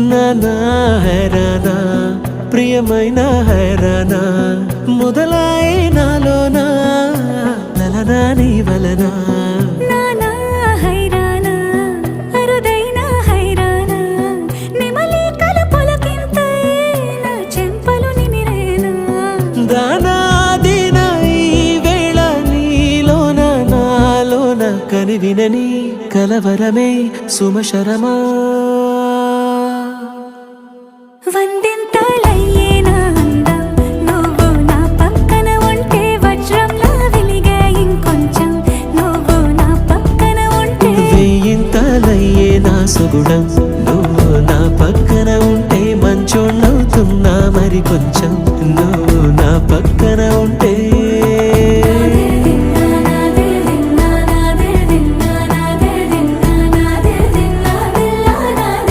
నానా హైరానా ప్రియమైన హైరానా మొదలాయి నాలోనా లలనా నీ వలనా నానా హైరానా అరుదైన హైరానా నెమలి కలుపులకింతై నా చెంపలు నిమిరేనా దానాదిన ఈ వేళ నీలోన నాలోన కనివినని కలవరమే సుమశరమా వందింతలయ్యేనా అందం నువ్వు నా పక్కన ఉంటే వజ్రంలా వెలిగే ఇంకొంచెం నువ్వు నా పక్కన ఉంటే వెయ్యింతలయ్యే నా సుగుణం నువ్వు నా పక్కన ఉంటే మంచోళ్ళవుతున్నా మరి కొంచెం నువ్వు నా పక్కన